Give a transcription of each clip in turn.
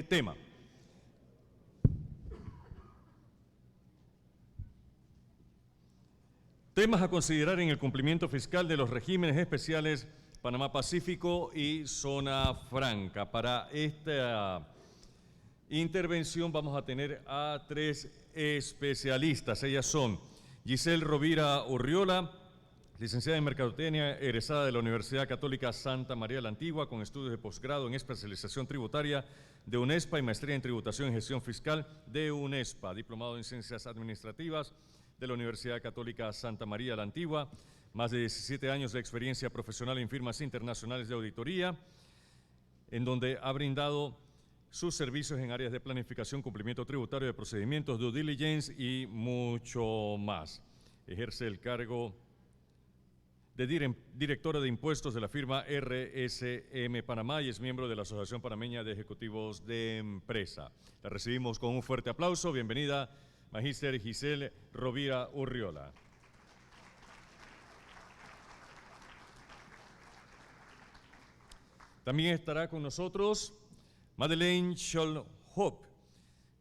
tema. Temas a considerar en el cumplimiento fiscal de los regímenes especiales Panamá Pacífico y Zona Franca. Para esta intervención vamos a tener a 3 especialistas. Ellas son Giselle Rovira Urriola, licenciada en Mercadotecnia, egresada de la Universidad Católica Santa María la Antigua, con estudios de posgrado en especialización tributaria de UNESPA y maestría en tributación y gestión fiscal de UNESPA, diplomado en ciencias administrativas de la Universidad Católica Santa María la Antigua, más de 17 años de experiencia profesional en firmas internacionales de auditoría, en donde ha brindado sus servicios en áreas de planificación, cumplimiento tributario de procedimientos, due diligence y mucho más. Ejerce el cargo de directora de impuestos de la firma RSM Panamá y es miembro de la Asociación Panameña de Ejecutivos de Empresa. La recibimos con un fuerte aplauso. Bienvenida, Magíster Giselle Rovira Urriola. También estará con nosotros Madeleine Scholl-Hopp,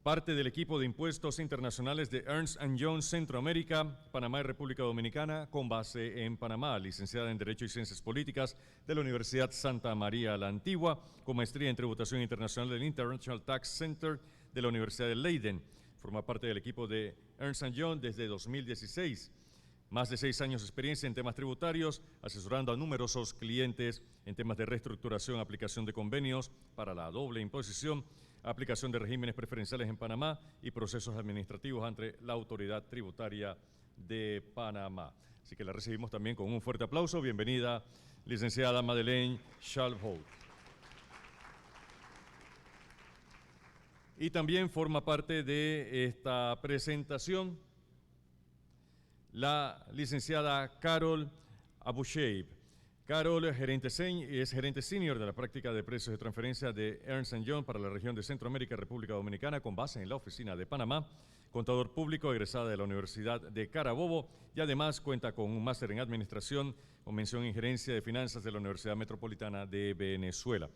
parte del equipo de impuestos internacionales de Ernst & Young Centroamérica, Panamá y República Dominicana, con base en Panamá, licenciada en Derecho y Ciencias Políticas de la Universidad Santa María la Antigua, con maestría en Tributación Internacional del International Tax Center de la Universidad de Leiden. Forma parte del equipo de Ernst & Young desde 2016. Más de 6 años de experiencia en temas tributarios, asesorando a numerosos clientes en temas de reestructuración, aplicación de convenios para la doble imposición, aplicación de regímenes preferenciales en Panamá y procesos administrativos ante la Autoridad Tributaria de Panamá. Así que la recibimos también con un fuerte aplauso. Bienvenida, licenciada Madeleine Scholl-Hopp. Y también forma parte de esta presentación la licenciada Carol Abusheib. Carol es gerente senior de la práctica de precios de transferencia de Ernst & Young para la región de Centroamérica y República Dominicana, con base en la oficina de Panamá, contador público egresada de la Universidad de Carabobo y además cuenta con un máster en administración con mención en gerencia de finanzas de la Universidad Metropolitana de Venezuela.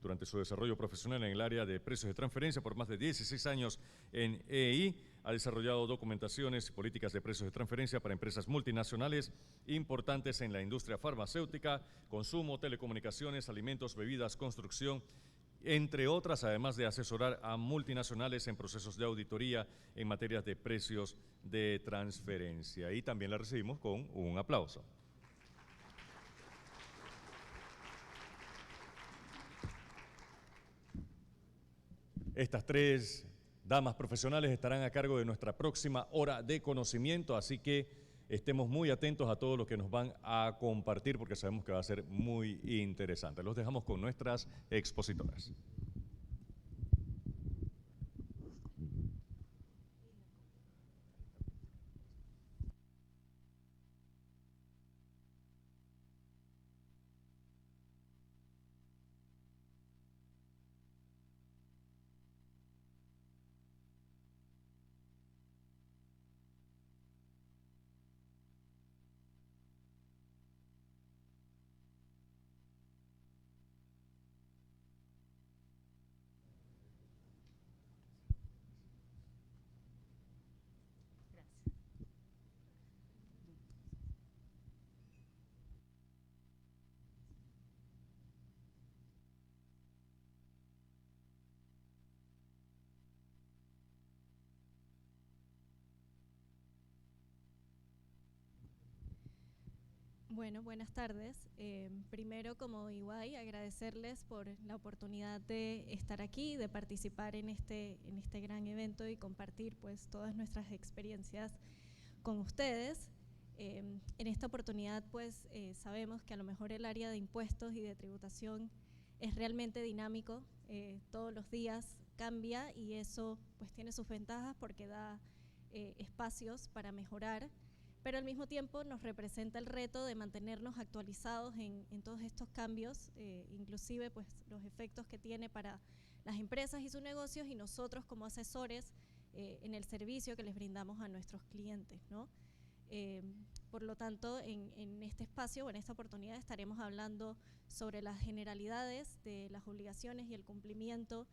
Durante su desarrollo profesional en el área de precios de transferencia por más de 16 años en EI, ha desarrollado documentaciones y políticas de precios de transferencia para empresas multinacionales importantes en la industria farmacéutica, consumo, telecomunicaciones, alimentos, bebidas, construcción, entre otras, además de asesorar a multinacionales en procesos de auditoría en materias de precios de transferencia. Y también la recibimos con un aplauso. Estas 3 damas profesionales estarán a cargo de nuestra próxima hora de conocimiento, así que estemos muy atentos a todo lo que nos van a compartir porque sabemos que va a ser muy interesante. Los dejamos con nuestras expositoras. Bueno, buenas tardes. Primero, como EY, agradecerles por la oportunidad de estar aquí, de participar en este gran evento y compartir pues todas nuestras experiencias con ustedes. En esta oportunidad pues sabemos que a lo mejor el área de impuestos y de tributación es realmente dinámico, todos los días cambia y eso pues tiene sus ventajas porque da espacios para mejorar, pero al mismo tiempo nos representa el reto de mantenernos actualizados en todos estos cambios, inclusive pues los efectos que tiene para las empresas y sus negocios y nosotros como asesores en el servicio que les brindamos a nuestros clientes, ¿no? Por lo tanto, en este espacio o en esta oportunidad estaremos hablando sobre las generalidades de las obligaciones y el cumplimiento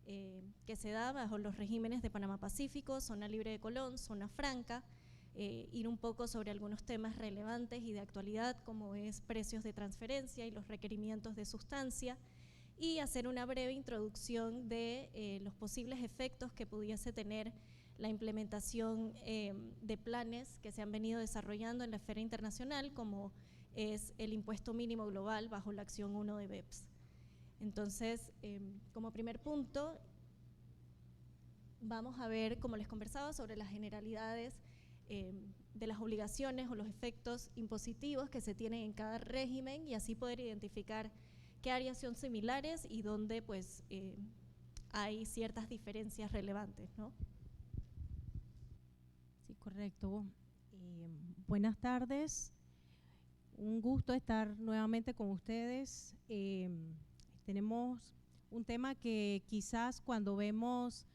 que se da bajo los regímenes de Panamá Pacífico, Zona Libre de Colón, Zona Franca, ir un poco sobre algunos temas relevantes y de actualidad, como es precios de transferencia y los requerimientos de sustancia, y hacer una breve introducción de los posibles efectos que pudiese tener la implementación de planes que se han venido desarrollando en la esfera internacional, como es el impuesto mínimo global bajo la acción 1 de BEPS. Entonces, como primer punto, vamos a ver, como les conversaba, sobre las generalidades de las obligaciones o los efectos impositivos que se tienen en cada régimen y así poder identificar qué áreas son similares y dónde pues, hay ciertas diferencias relevantes, ¿no? Sí, correcto. Buenas tardes. Un gusto estar nuevamente con ustedes. Tenemos un tema que quizás cuando vemos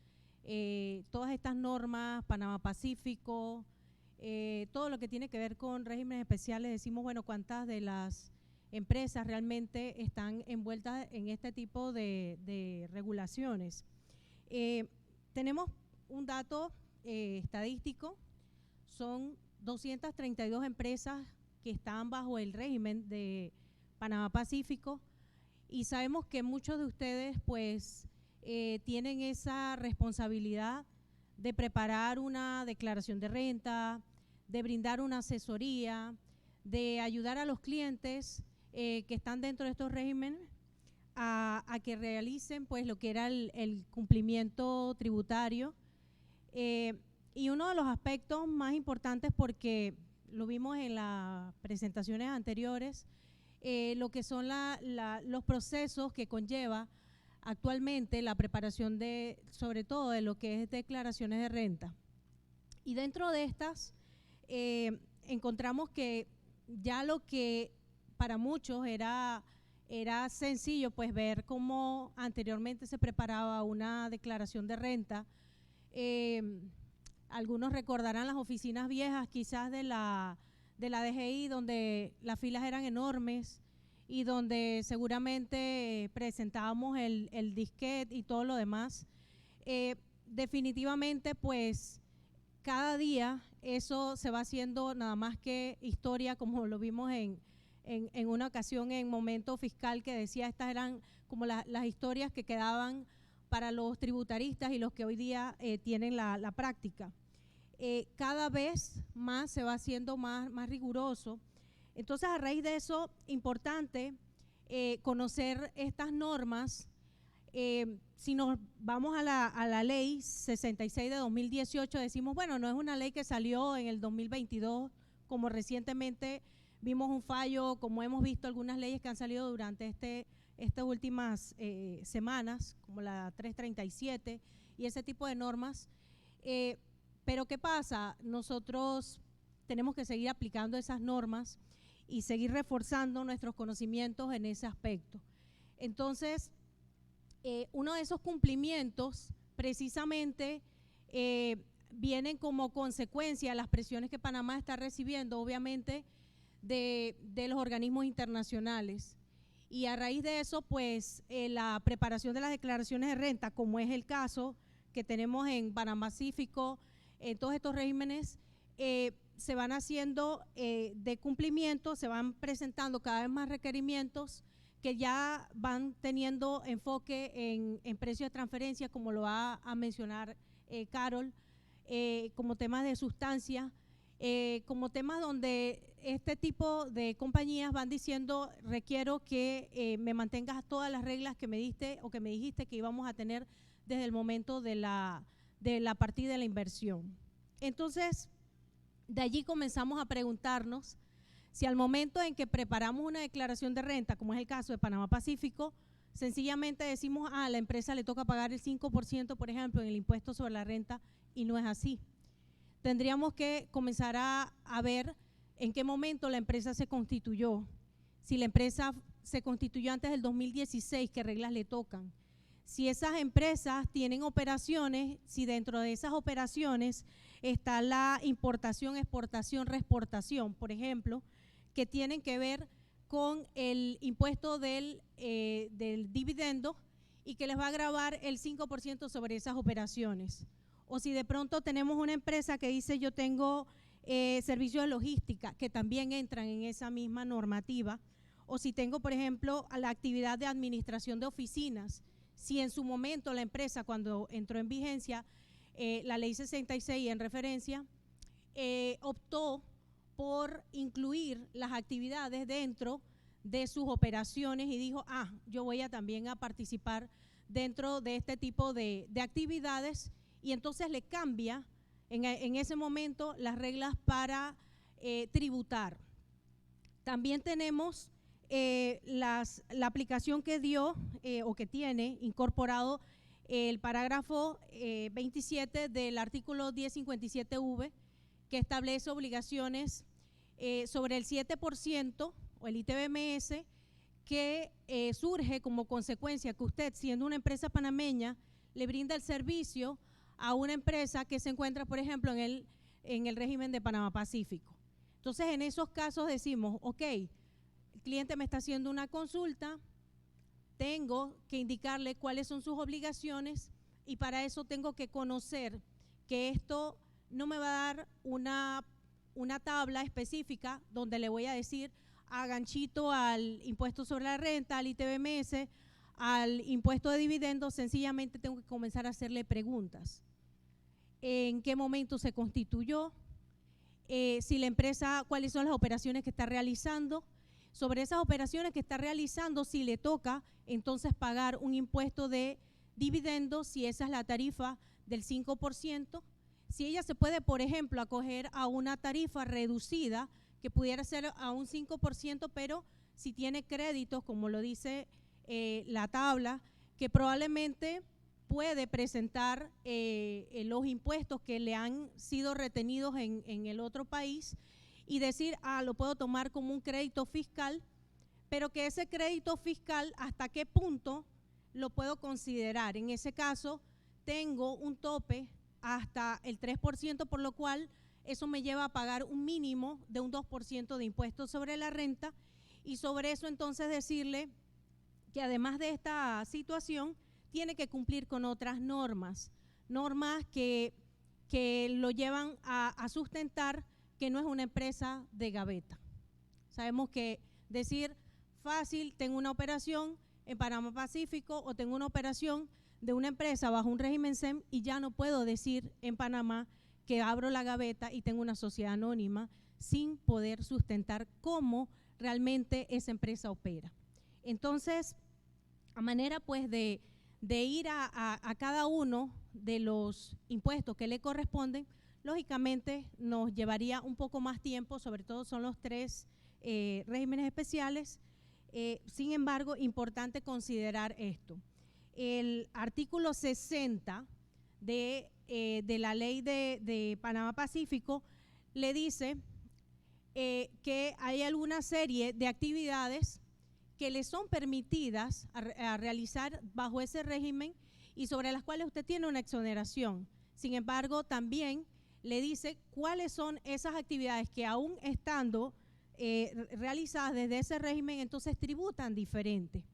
todas estas normas, Panamá Pacífico, todo lo que tiene que ver con regímenes especiales, decimos, bueno, ¿cuántas de las empresas realmente están envueltas en este tipo de regulaciones? Tenemos un dato estadístico, son 232 empresas que están bajo el régimen de Panamá Pacífico y sabemos que muchos de ustedes pues tienen esa responsabilidad de preparar una declaración de renta, de brindar una asesoría, de ayudar a los clientes que están dentro de estos regímenes a que realicen pues lo que era el cumplimiento tributario. Y uno de los aspectos más importantes, porque lo vimos en las presentaciones anteriores, lo que son los procesos que conlleva actualmente la preparación de, sobre todo de lo que es declaraciones de renta. Y dentro de estas encontramos que ya lo que para muchos era sencillo, pues ver cómo anteriormente se preparaba una declaración de renta. Algunos recordarán las oficinas viejas quizás de la DGI, donde las filas eran enormes y donde seguramente presentábamos el disquete y todo lo demás. Definitivamente, pues, cada día eso se va haciendo nada más que historia, como lo vimos en una ocasión en Momento Fiscal, que decía estas eran como las historias que quedaban para los tributaristas y los que hoy día tienen la práctica. Cada vez más se va haciendo más riguroso. Entonces, a raíz de eso, importante conocer estas normas. Si nos vamos a la ley 66 de 2018, decimos, bueno, no es una ley que salió en el 2022, como recientemente vimos un fallo, como hemos visto algunas leyes que han salido durante estas últimas semanas, como la 337 y ese tipo de normas. Pero ¿qué pasa? Nosotros tenemos que seguir aplicando esas normas y seguir reforzando nuestros conocimientos en ese aspecto. Entonces, uno de esos cumplimientos precisamente vienen como consecuencia de las presiones que Panamá está recibiendo, obviamente, de los organismos internacionales. Y a raíz de eso, pues, la preparación de las declaraciones de renta, como es el caso que tenemos en Panamá Pacífico, en todos estos regímenes, se van haciendo de cumplimiento, se van presentando cada vez más requerimientos que ya van teniendo enfoque en precios de transferencia, como lo va a mencionar Carol, como temas de sustancia, como temas donde este tipo de compañías van diciendo, requiero que me mantengas todas las reglas que me diste o que me dijiste que íbamos a tener desde el momento de la partida de la inversión. Entonces, de allí comenzamos a preguntarnos si al momento en que preparamos una declaración de renta, como es el caso de Panamá Pacífico, sencillamente decimos, a la empresa le toca pagar el 5%, por ejemplo, en el impuesto sobre la renta, y no es así. Tendríamos que comenzar a ver en qué momento la empresa se constituyó. Si la empresa se constituyó antes del 2016, ¿qué reglas le tocan? Si esas empresas tienen operaciones, si dentro de esas operaciones está la importación, exportación, reexportación, por ejemplo, que tienen que ver con el impuesto del dividendo y que les va a gravar el 5% sobre esas operaciones. O si de pronto tenemos una empresa que dice yo tengo servicios de logística que también entran en esa misma normativa, o si tengo, por ejemplo, la actividad de administración de oficinas, si en su momento la empresa, cuando entró en vigencia la ley 66 en referencia, optó por incluir las actividades dentro de sus operaciones y dijo, yo voy a también a participar dentro de este tipo de actividades, y entonces le cambia en ese momento las reglas para tributar. También tenemos la aplicación que dio o que tiene incorporado el parágrafo 27 del artículo 1057V, que establece obligaciones sobre el 7% o el ITBMS que surge como consecuencia que usted, siendo una empresa panameña, le brinda el servicio a una empresa que se encuentra, por ejemplo, en el régimen de Panamá Pacífico. Entonces, en esos casos decimos, ok, el cliente me está haciendo una consulta, tengo que indicarle cuáles son sus obligaciones y para eso tengo que conocer que esto no me va a dar una tabla específica donde le voy a decir a ganchito al impuesto sobre la renta, al ITBMS, al impuesto de dividendos. Sencillamente tengo que comenzar a hacerle preguntas. ¿En qué momento se constituyó? Si la empresa, cuáles son las operaciones que está realizando. Sobre esas operaciones que está realizando, si le toca entonces pagar un impuesto de dividendos, si esa es la tarifa del 5%. Si ella se puede, por ejemplo, acoger a una tarifa reducida que pudiera ser a un 5%, pero si tiene créditos, como lo dice la tabla, que probablemente puede presentar los impuestos que le han sido retenidos en el otro país y decir, lo puedo tomar como un crédito fiscal, pero que ese crédito fiscal, ¿hasta qué punto lo puedo considerar? En ese caso, tengo un tope hasta el 3%, por lo cual eso me lleva a pagar un mínimo de un 2% de impuestos sobre la renta, y sobre eso entonces decirle que además de esta situación tiene que cumplir con otras normas que lo llevan a sustentar que no es una empresa de gaveta. Sabemos que decir fácil, tengo una operación en Panamá Pacífico o tengo una operación de una empresa bajo un régimen SEM y ya no puedo decir en Panamá que abro la gaveta y tengo una sociedad anónima sin poder sustentar cómo realmente esa empresa opera. Entonces, a manera pues de ir a cada uno de los impuestos que le corresponden, lógicamente nos llevaría un poco más tiempo, sobre todo son los 3 regímenes especiales. Sin embargo, importante considerar esto. El artículo 60 de la ley de Panamá Pacífico le dice que hay alguna serie de actividades que le son permitidas a realizar bajo ese régimen y sobre las cuales usted tiene una exoneración. Sin embargo, también le dice cuáles son esas actividades que aún estando realizadas desde ese régimen, entonces tributan diferente.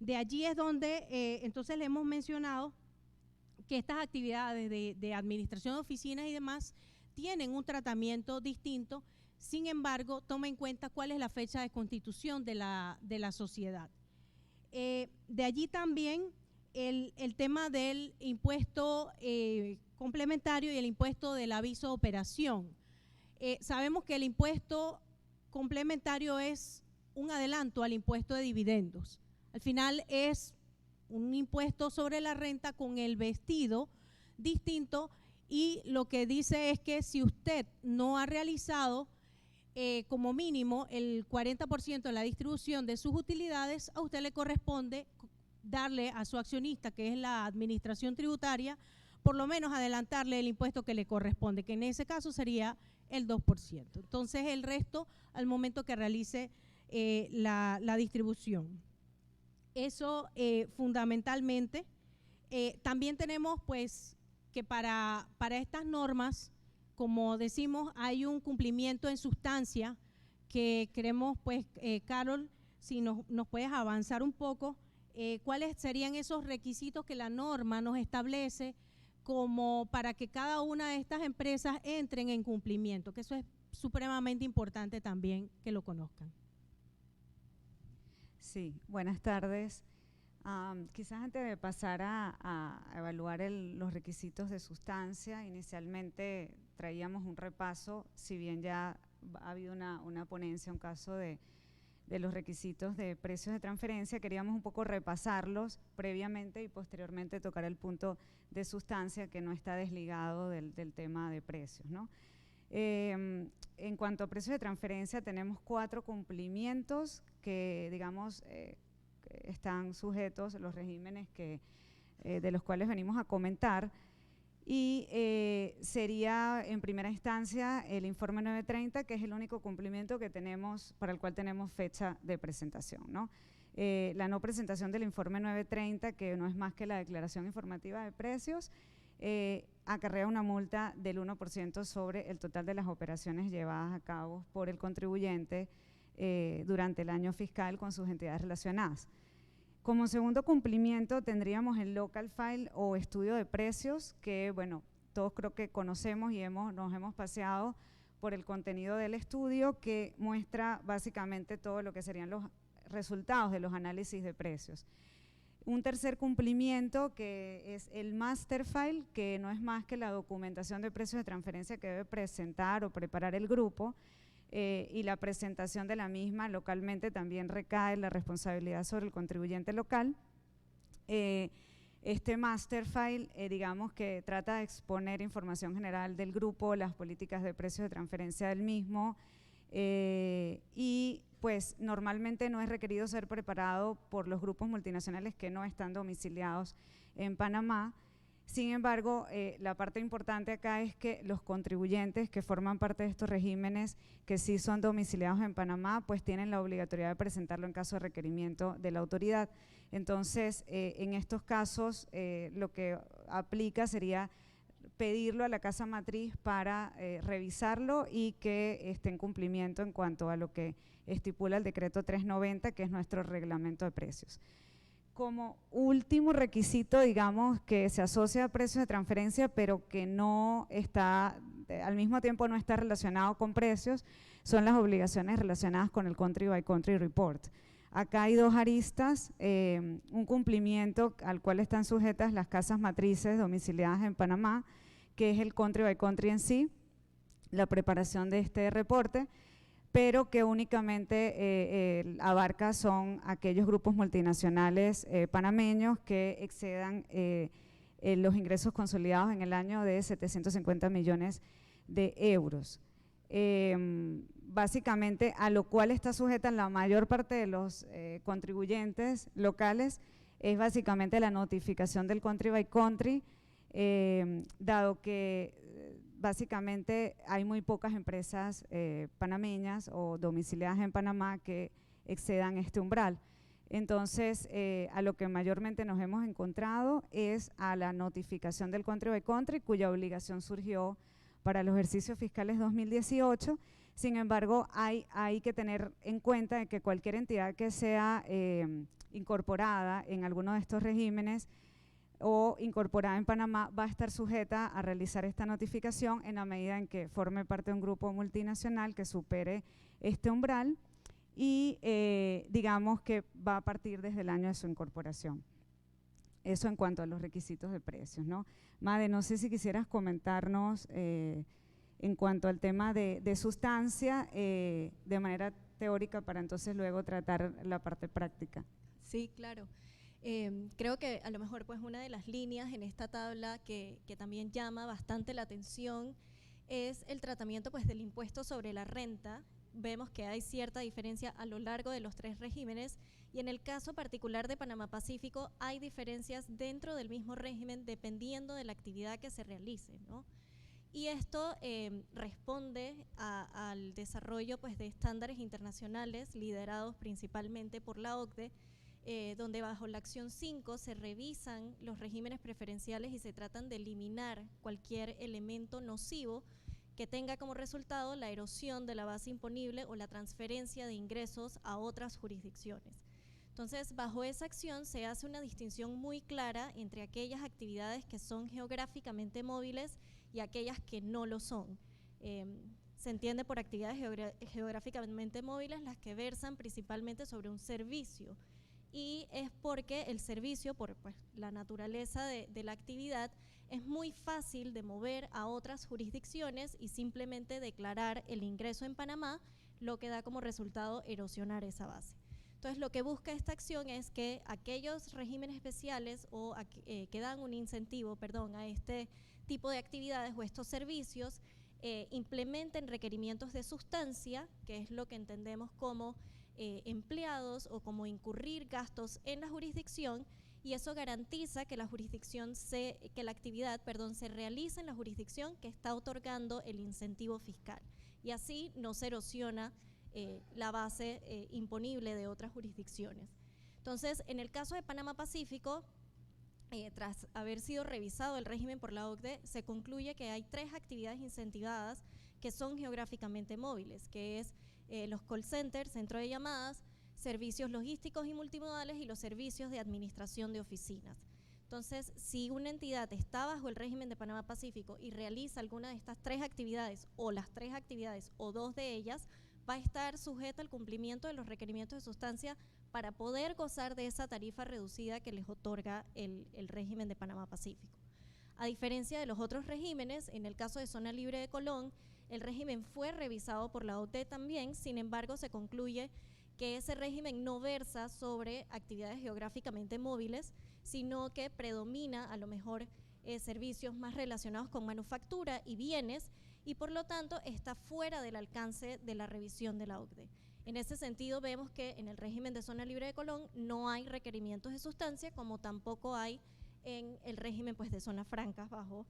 De allí es donde entonces le hemos mencionado que estas actividades de administración de oficinas y demás tienen un tratamiento distinto. Sin embargo, toma en cuenta cuál es la fecha de constitución de la sociedad. De allí también el tema del impuesto complementario y el impuesto del aviso de operación. Sabemos que el impuesto complementario es un adelanto al impuesto de dividendos. Al final es un impuesto sobre la renta con el vestido distinto, y lo que dice es que si usted no ha realizado como mínimo el 40% de la distribución de sus utilidades, a usted le corresponde darle a su accionista, que es la administración tributaria, por lo menos adelantarle el impuesto que le corresponde, que en ese caso sería el 2%. Entonces, el resto al momento que realice la distribución. Eso fundamentalmente. También tenemos pues que para estas normas, como decimos, hay un cumplimiento en sustancia que queremos pues, Carol, si nos puedes avanzar un poco ¿cuáles serían esos requisitos que la norma nos establece como para que cada una de estas empresas entren en cumplimiento? Que eso es supremamente importante también que lo conozcan. Sí, buenas tardes. Quizás antes de pasar a evaluar los requisitos de sustancia, inicialmente traíamos un repaso, si bien ya ha habido una ponencia, un caso de los requisitos de precios de transferencia, queríamos un poco repasarlos previamente y posteriormente tocar el punto de sustancia que no está desligado del tema de precios, ¿no? En cuanto a precios de transferencia, tenemos 4 cumplimientos que, digamos, están sujetos a los regímenes de los cuales venimos a comentar, y sería en primera instancia el informe 930, que es el único cumplimiento que tenemos, para el cual tenemos fecha de presentación, ¿no? La no presentación del informe 930, que no es más que la declaración informativa de precios, acarrea una multa del 1% sobre el total de las operaciones llevadas a cabo por el contribuyente durante el año fiscal con sus entidades relacionadas. Como segundo cumplimiento tendríamos el local file o estudio de precios, que bueno, todos creo que conocemos y nos hemos paseado por el contenido del estudio, que muestra básicamente todo lo que serían los resultados de los análisis de precios. Un tercer cumplimiento, que es el master file, que no es más que la documentación de precios de transferencia que debe presentar o preparar el grupo, y la presentación de la misma localmente también recae la responsabilidad sobre el contribuyente local. Este master file, digamos que trata de exponer información general del grupo, las políticas de precios de transferencia del mismo, y pues normalmente no es requerido ser preparado por los grupos multinacionales que no están domiciliados en Panamá. Sin embargo, la parte importante acá es que los contribuyentes que forman parte de estos regímenes, que sí son domiciliados en Panamá, pues tienen la obligatoriedad de presentarlo en caso de requerimiento de la autoridad. Entonces, en estos casos, lo que aplica sería pedirlo a la casa matriz para revisarlo y que esté en cumplimiento en cuanto a lo que estipula el decreto 390, que es nuestro reglamento de precios. Como último requisito, digamos, que se asocia a precios de transferencia, pero que no está, al mismo tiempo no está relacionado con precios, son las obligaciones relacionadas con el Country by Country Report. Acá hay 2 aristas, un cumplimiento al cual están sujetas las casas matrices domiciliadas en Panamá, que es el Country by Country en sí, la preparación de este reporte, pero que únicamente abarca son aquellos grupos multinacionales panameños que excedan los ingresos consolidados en el año de 750 millones de euros. Básicamente, a lo cual está sujeta la mayor parte de los contribuyentes locales, es básicamente la notificación del Country by Country, dado que básicamente hay muy pocas empresas panameñas o domiciliadas en Panamá que excedan este umbral. Entonces, a lo que mayormente nos hemos encontrado es a la notificación del Country by Country, cuya obligación surgió para los ejercicios fiscales 2018. Sin embargo, hay que tener en cuenta de que cualquier entidad que sea incorporada en alguno de estos regímenes o incorporada en Panamá va a estar sujeta a realizar esta notificación en la medida en que forme parte de un grupo multinacional que supere este umbral y digamos que va a partir desde el año de su incorporación. Eso en cuanto a los requisitos de precios, ¿no? Made, no sé si quisieras comentarnos en cuanto al tema de sustancia de manera teórica para entonces luego tratar la parte práctica. Sí, claro. Creo que a lo mejor pues una de las líneas en esta tabla que también llama bastante la atención es el tratamiento pues del impuesto sobre la renta. Vemos que hay cierta diferencia a lo largo de los 3 regímenes y en el caso particular de Panamá Pacífico hay diferencias dentro del mismo régimen dependiendo de la actividad que se realice, ¿no? Y esto responde al desarrollo pues de estándares internacionales liderados principalmente por la OCDE, donde bajo la acción 5 se revisan los regímenes preferenciales y se tratan de eliminar cualquier elemento nocivo que tenga como resultado la erosión de la base imponible o la transferencia de ingresos a otras jurisdicciones. Entonces, bajo esa acción se hace una distinción muy clara entre aquellas actividades que son geográficamente móviles y aquellas que no lo son. Se entiende por actividades geográficamente móviles las que versan principalmente sobre un servicio, y es porque el servicio, por pues, la naturaleza de la actividad, es muy fácil de mover a otras jurisdicciones y simplemente declarar el ingreso en Panamá, lo que da como resultado erosionar esa base. Entonces, lo que busca esta acción es que aquellos regímenes especiales o que dan un incentivo, a este tipo de actividades o estos servicios, implementen requerimientos de sustancia, que es lo que entendemos como empleados o como incurrir gastos en la jurisdicción, y eso garantiza que la actividad se realice en la jurisdicción que está otorgando el incentivo fiscal, y así no se erosiona la base imponible de otras jurisdicciones. Entonces, en el caso de Panamá Pacífico, tras haber sido revisado el régimen por la OCDE, se concluye que hay 3 actividades incentivadas que son geográficamente móviles, que es los call centers, centro de llamadas, servicios logísticos y multimodales y los servicios de administración de oficinas. Entonces, si una entidad está bajo el régimen de Panamá Pacífico y realiza alguna de estas 3 actividades o las 3 actividades o 2 de ellas, va a estar sujeta al cumplimiento de los requerimientos de sustancia para poder gozar de esa tarifa reducida que les otorga el régimen de Panamá Pacífico. A diferencia de los otros regímenes, en el caso de Zona Libre de Colón, el régimen fue revisado por la OCDE también, sin embargo se concluye que ese régimen no versa sobre actividades geográficamente móviles, sino que predomina a lo mejor servicios más relacionados con manufactura y bienes, y por lo tanto está fuera del alcance de la revisión de la OCDE. En ese sentido vemos que en el régimen de Zona Libre de Colón no hay requerimientos de sustancia, como tampoco hay en el régimen de zonas francas bajo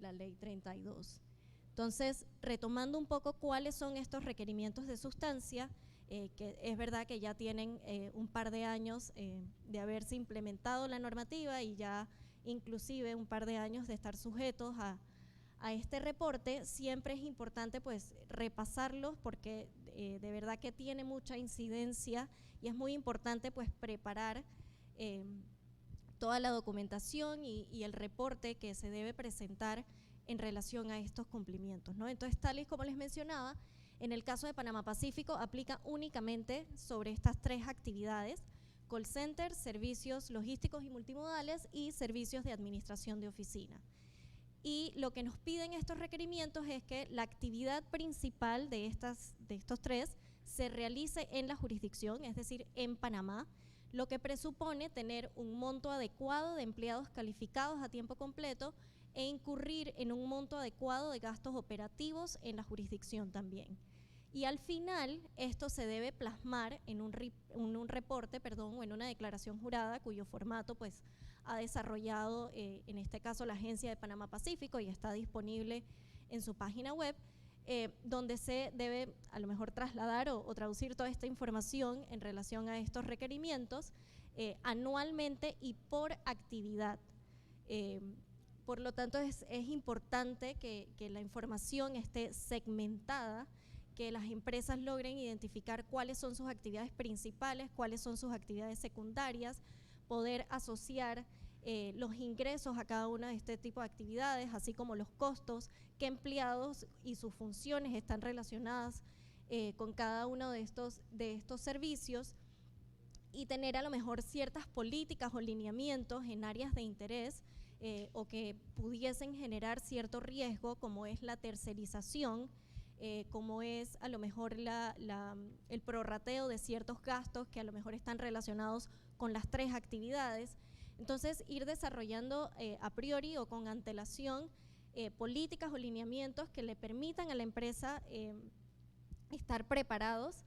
la ley 32. Entonces, retomando un poco cuáles son estos requerimientos de sustancia, que es verdad que ya tienen un par de años de haberse implementado la normativa y ya inclusive un par de años de estar sujetos a este reporte, siempre es importante repasarlos porque de verdad que tiene mucha incidencia y es muy importante preparar toda la documentación y el reporte que se debe presentar en relación a estos cumplimientos, ¿no? Entonces, tal y como les mencionaba, en el caso de Panamá Pacífico aplica únicamente sobre estas 3 actividades: call center, servicios logísticos y multimodales y servicios de administración de oficina. Y lo que nos piden estos requerimientos es que la actividad principal de estos 3 se realice en la jurisdicción, es decir, en Panamá, lo que presupone tener un monto adecuado de empleados calificados a tiempo completo e incurrir en un monto adecuado de gastos operativos en la jurisdicción también. Y al final, esto se debe plasmar en un reporte, o en una declaración jurada, cuyo formato ha desarrollado, en este caso, la Agencia de Panamá Pacífico, y está disponible en su página web, donde se debe a lo mejor trasladar o traducir toda esta información en relación a estos requerimientos anualmente y por actividad. Por lo tanto, es importante que la información esté segmentada, que las empresas logren identificar cuáles son sus actividades principales, cuáles son sus actividades secundarias, poder asociar los ingresos a cada una de este tipo de actividades, así como los costos, qué empleados y sus funciones están relacionadas con cada uno de estos servicios, y tener a lo mejor ciertas políticas o lineamientos en áreas de interés o que pudiesen generar cierto riesgo, como es la tercerización, como es a lo mejor el prorrateo de ciertos gastos que a lo mejor están relacionados con las 3 actividades. Entonces, ir desarrollando a priori o con antelación políticas o lineamientos que le permitan a la empresa estar preparados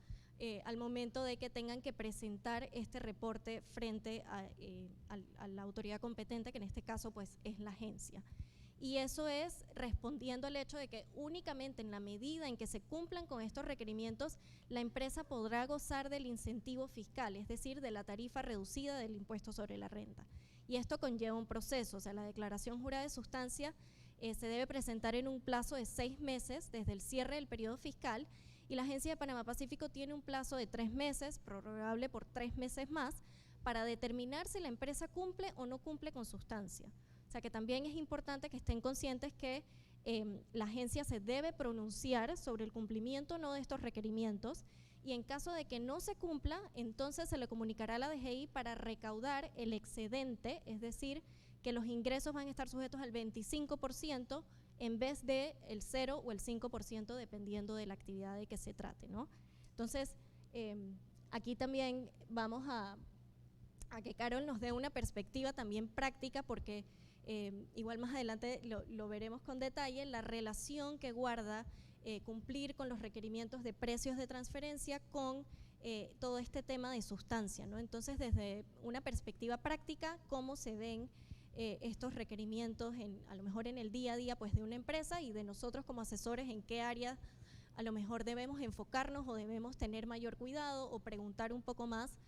al momento de que tengan que presentar este reporte frente a la autoridad competente, que en este caso es la agencia. Y eso es respondiendo al hecho de que únicamente en la medida en que se cumplan con estos requerimientos, la empresa podrá gozar del incentivo fiscal, es decir, de la tarifa reducida del impuesto sobre la renta. Y esto conlleva un proceso, o sea, la declaración jurada de sustancia se debe presentar en un plazo de 6 meses desde el cierre del periodo fiscal, y la Agencia de Panamá Pacífico tiene un plazo de 3 meses, prorrogable por 3 meses más, para determinar si la empresa cumple o no cumple con sustancia. O sea que también es importante que estén conscientes que la agencia se debe pronunciar sobre el cumplimiento o no de estos requerimientos, y en caso de que no se cumpla, entonces se le comunicará a la DGI para recaudar el excedente, es decir, que los ingresos van a estar sujetos al 25% en vez de el 0 o el 5% dependiendo de la actividad de que se trate, ¿no? Entonces, aquí también vamos a que Carol nos dé una perspectiva también práctica, porque igual más adelante lo veremos con detalle, la relación que guarda cumplir con los requerimientos de precios de transferencia con todo este tema de sustancia, ¿no? Entonces, desde una perspectiva práctica, ¿cómo se ven estos requerimientos a lo mejor en el día a día pues, de una empresa, y de nosotros como asesores en qué áreas a lo mejor debemos enfocarnos o debemos tener mayor cuidado o preguntar un poco más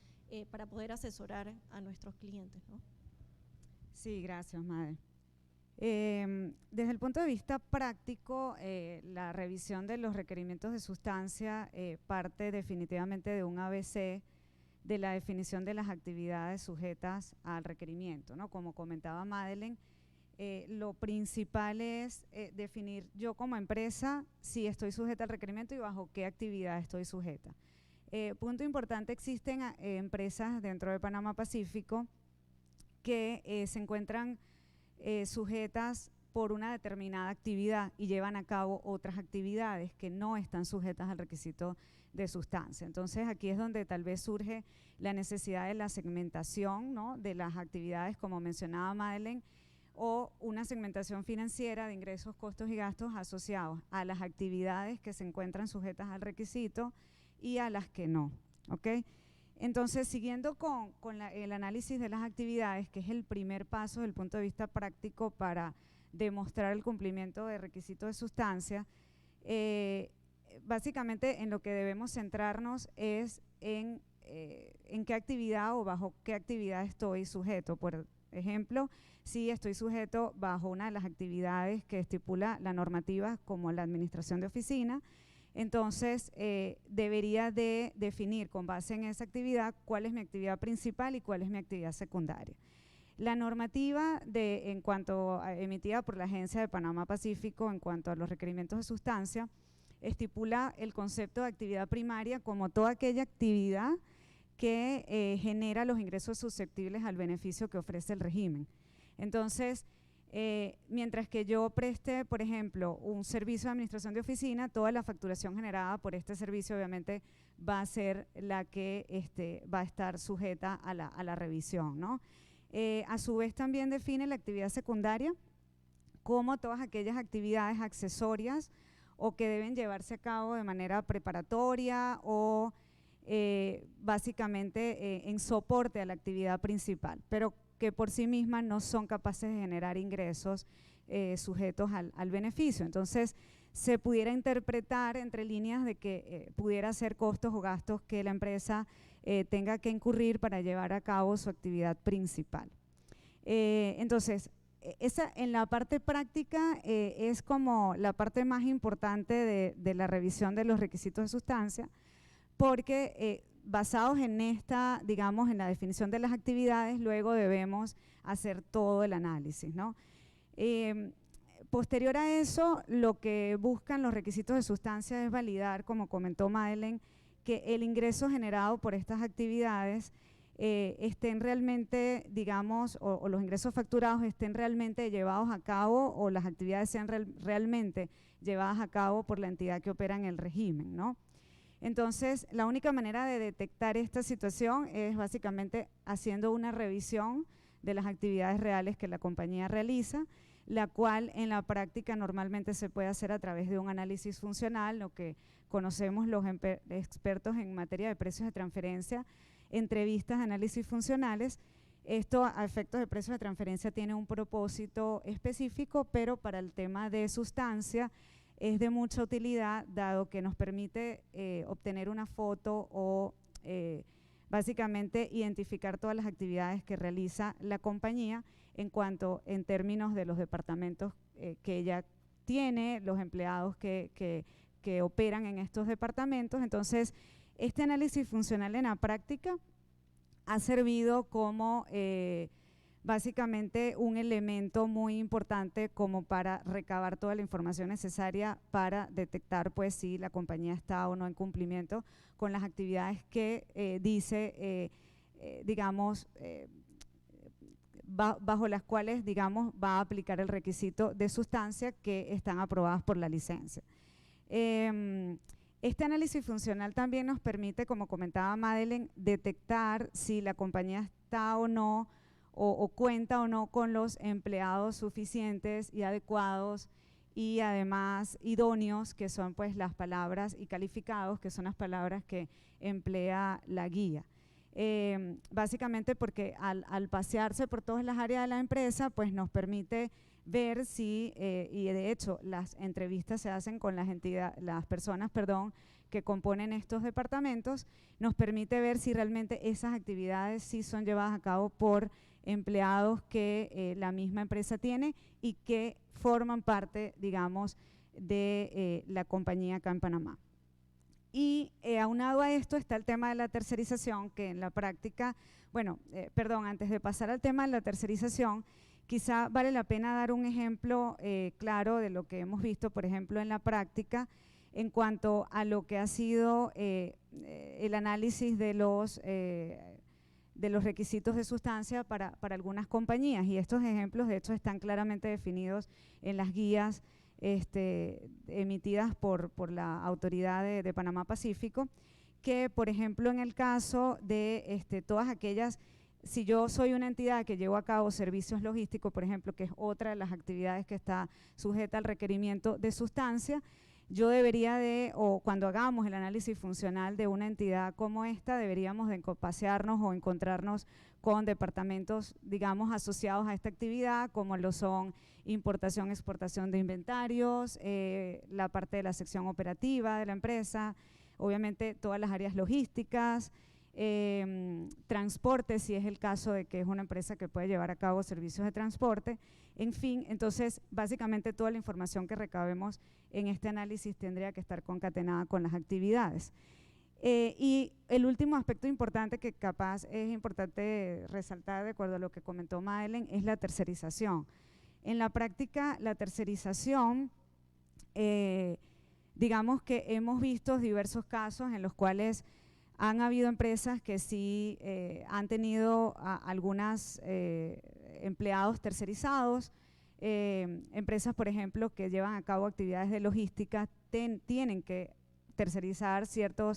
para poder asesorar a nuestros clientes, ¿no? Sí, gracias, Madre. Desde el punto de vista práctico, la revisión de los requerimientos de sustancia parte definitivamente de un ABC de la definición de las actividades sujetas al requerimiento, ¿no? Como comentaba Madeleine, lo principal es definir yo como empresa si estoy sujeta al requerimiento y bajo qué actividad estoy sujeta. Punto importante, existen empresas dentro de Panamá Pacífico que se encuentran sujetas por una determinada actividad y llevan a cabo otras actividades que no están sujetas al requisito de sustancia. Entonces, aquí es donde tal vez surge la necesidad de la segmentación, ¿no?, de las actividades, como mencionaba Madeleine, o una segmentación financiera de ingresos, costos y gastos asociados a las actividades que se encuentran sujetas al requisito y a las que no, ¿ok? Entonces, siguiendo con el análisis de las actividades, que es el primer paso desde el punto de vista práctico para demostrar el cumplimiento de requisitos de sustancia, básicamente en lo que debemos centrarnos es en qué actividad o bajo qué actividad estoy sujeto. Por ejemplo, si estoy sujeto bajo una de las actividades que estipula la normativa, como la administración de oficina, entonces debería de definir con base en esa actividad cuál es mi actividad principal y cuál es mi actividad secundaria. La normativa en cuanto emitida por la Agencia de Panamá Pacífico en cuanto a los requerimientos de sustancia estipula el concepto de actividad primaria como toda aquella actividad que genera los ingresos susceptibles al beneficio que ofrece el régimen. Entonces, mientras que yo preste, por ejemplo, un servicio de administración de oficina, toda la facturación generada por este servicio obviamente va a ser la que va a estar sujeta a la revisión, ¿no? A su vez también define la actividad secundaria como todas aquellas actividades accesorias o que deben llevarse a cabo de manera preparatoria o básicamente en soporte a la actividad principal, pero que por sí mismas no son capaces de generar ingresos sujetos al beneficio. Entonces, se pudiera interpretar entre líneas de que pudiera ser costos o gastos que la empresa tenga que incurrir para llevar a cabo su actividad principal. Entonces, esa en la parte práctica es como la parte más importante de la revisión de los requisitos de sustancia, porque basados en esta, digamos, en la definición de las actividades, luego debemos hacer todo el análisis, ¿no? Posterior a eso, lo que buscan los requisitos de sustancia es validar, como comentó Madeleine, que el ingreso generado por estas actividades estén realmente, digamos, o los ingresos facturados estén realmente llevados a cabo, o las actividades sean realmente llevadas a cabo por la entidad que opera en el régimen, ¿no? Entonces, la única manera de detectar esta situación es básicamente haciendo una revisión de las actividades reales que la compañía realiza, la cual en la práctica normalmente se puede hacer a través de un análisis funcional, lo que conocemos los expertos en materia de precios de transferencia, entrevistas de análisis funcionales. Esto a efectos de precios de transferencia tiene un propósito específico, pero para el tema de sustancia es de mucha utilidad, dado que nos permite obtener una foto o básicamente identificar todas las actividades que realiza la compañía en términos de los departamentos que ella tiene, los empleados que que operan en estos departamentos. Entonces, este análisis funcional en la práctica ha servido como básicamente un elemento muy importante como para recabar toda la información necesaria para detectar pues si la compañía está o no en cumplimiento con las actividades que dice, digamos, bajo las cuales, digamos, va a aplicar el requisito de sustancia que están aprobadas por la licencia. Este análisis funcional también nos permite, como comentaba Madeleine, detectar si la compañía está o no, o cuenta o no con los empleados suficientes y adecuados y además idóneos, que son pues las palabras, y calificados, que son las palabras que emplea la guía. Básicamente porque al pasearse por todas las áreas de la empresa, pues nos permite ver si, y de hecho las entrevistas se hacen con las personas, que componen estos departamentos, nos permite ver si realmente esas actividades sí son llevadas a cabo por empleados que la misma empresa tiene y que forman parte, digamos, de la compañía acá en Panamá. Y aunado a esto está el tema de la tercerización, que en la práctica, bueno, antes de pasar al tema de la tercerización, quizá vale la pena dar un ejemplo claro de lo que hemos visto, por ejemplo, en la práctica, en cuanto a lo que ha sido el análisis de los requisitos de sustancia para algunas compañías. Y estos ejemplos, de hecho, están claramente definidos en las guías emitidas por la autoridad de Panamá Pacífico, que, por ejemplo, en el caso de todas aquellas, si yo soy una entidad que llevo a cabo servicios logísticos, por ejemplo, que es otra de las actividades que está sujeta al requerimiento de sustancia, yo debería o cuando hagamos el análisis funcional de una entidad como esta, deberíamos de pasearnos o encontrarnos con departamentos, digamos, asociados a esta actividad, como lo son importación, exportación de inventarios, la parte de la sección operativa de la empresa, obviamente todas las áreas logísticas, transporte, si es el caso de que es una empresa que puede llevar a cabo servicios de transporte, en fin. Entonces básicamente toda la información que recabemos en este análisis tendría que estar concatenada con las actividades. Y el último aspecto importante que capaz es importante resaltar, de acuerdo a lo que comentó Madeleine, es la tercerización. En la práctica, la tercerización, digamos que hemos visto diversos casos en los cuales han habido empresas que sí han tenido algunos empleados tercerizados, empresas, por ejemplo, que llevan a cabo actividades de logística, tienen que tercerizar cierta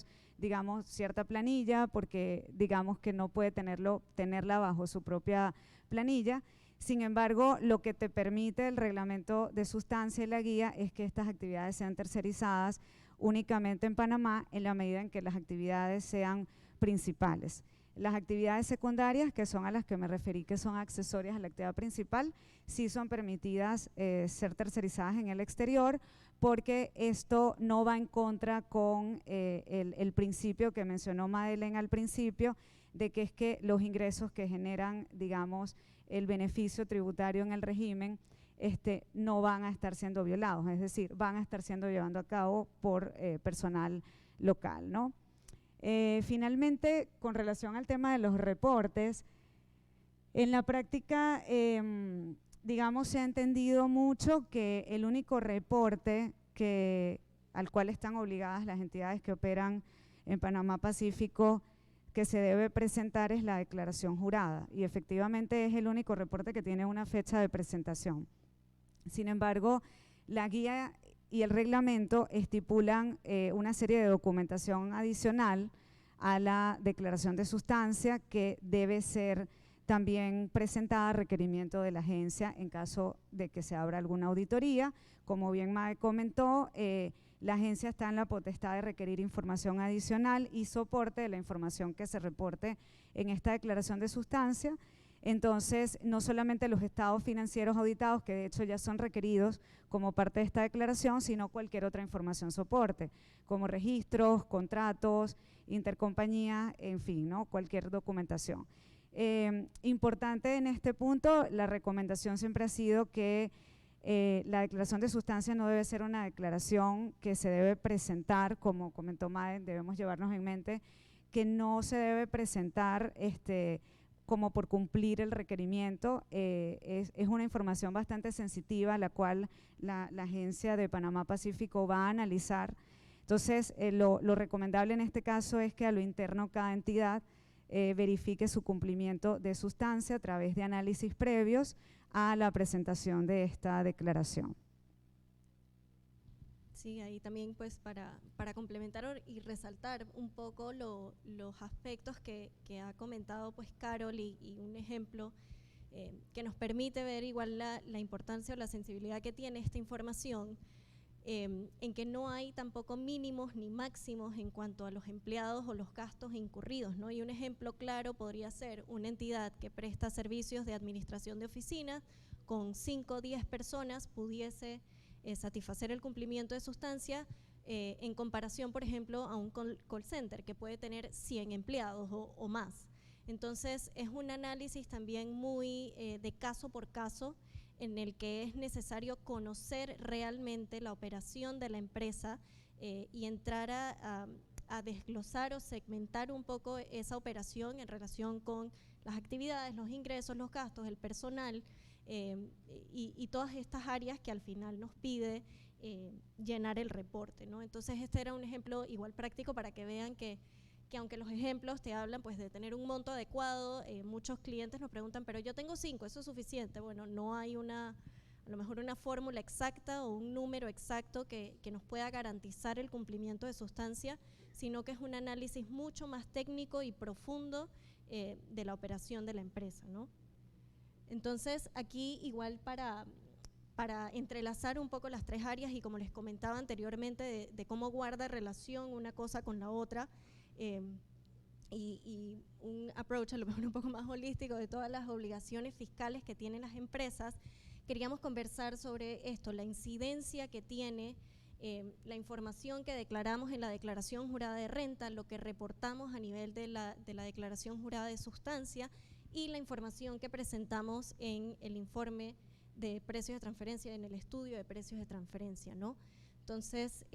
planilla porque digamos que no puede tenerla bajo su propia planilla. Sin embargo, lo que te permite el reglamento de sustancia y la guía es que estas actividades sean tercerizadas únicamente en Panamá en la medida en que las actividades sean principales. Las actividades secundarias, que son a las que me referí, que son accesorias a la actividad principal, sí son permitidas ser tercerizadas en el exterior, porque esto no va en contra con el principio que mencionó Madeleine al principio, de que es que los ingresos que generan, digamos, el beneficio tributario en el régimen, no van a estar siendo violados, es decir, van a estar siendo llevado a cabo por personal local, ¿no? Finalmente, con relación al tema de los reportes, en la práctica, digamos, se ha entendido mucho que el único reporte al cual están obligadas las entidades que operan en Panamá Pacífico que se debe presentar es la declaración jurada, y efectivamente es el único reporte que tiene una fecha de presentación. Sin embargo, la guía y el reglamento estipulan una serie de documentación adicional a la declaración de sustancia que debe ser también presentada a requerimiento de la agencia en caso de que se abra alguna auditoría. Como bien Mae comentó, la agencia está en la potestad de requerir información adicional y soporte de la información que se reporte en esta declaración de sustancia. Entonces, no solamente los estados financieros auditados, que de hecho ya son requeridos como parte de esta declaración, sino cualquier otra información soporte, como registros, contratos, intercompañía, en fin, ¿no? Cualquier documentación. Importante en este punto, la recomendación siempre ha sido que La declaración de sustancia no debe ser una declaración que se debe presentar, como comentó Maden, debemos llevarnos en mente que no se debe presentar como por cumplir el requerimiento. Es una información bastante sensitiva, la cual la Agencia de Panamá Pacífico va a analizar. Entonces, lo recomendable en este caso es que a lo interno cada entidad verifique su cumplimiento de sustancia a través de análisis previos a la presentación de esta declaración. Sí, ahí también pues para complementar y resaltar un poco los aspectos que ha comentado pues Carol y un ejemplo que nos permite ver igual la importancia o la sensibilidad que tiene esta información, en que no hay tampoco mínimos ni máximos en cuanto a los empleados o los gastos incurridos, ¿no? Y un ejemplo claro podría ser una entidad que presta servicios de administración de oficinas con 5 o 10 personas pudiese satisfacer el cumplimiento de sustancia en comparación, por ejemplo, a un call center que puede tener 100 empleados o más. Entonces, es un análisis también muy de caso por caso, en el que es necesario conocer realmente la operación de la empresa y entrar a desglosar o segmentar un poco esa operación en relación con las actividades, los ingresos, los gastos, el personal, y todas estas áreas que al final nos pide llenar el reporte, ¿no? Entonces este era un ejemplo igual práctico para que vean que aunque los ejemplos te hablan pues de tener un monto adecuado, muchos clientes nos preguntan, pero yo tengo 5, ¿eso es suficiente? Bueno, no hay a lo mejor una fórmula exacta o un número exacto que nos pueda garantizar el cumplimiento de sustancia, sino que es un análisis mucho más técnico y profundo de la operación de la empresa, ¿no? Entonces, aquí igual para entrelazar un poco las 3 áreas y como les comentaba anteriormente de cómo guarda relación una cosa con la otra, y un approach a lo mejor un poco más holístico de todas las obligaciones fiscales que tienen las empresas, queríamos conversar sobre esto, la incidencia que tiene la información que declaramos en la declaración jurada de renta, lo que reportamos a nivel de la declaración jurada de sustancia y la información que presentamos en el informe de precios de transferencia, en el estudio de precios de transferencia, ¿no? Entonces,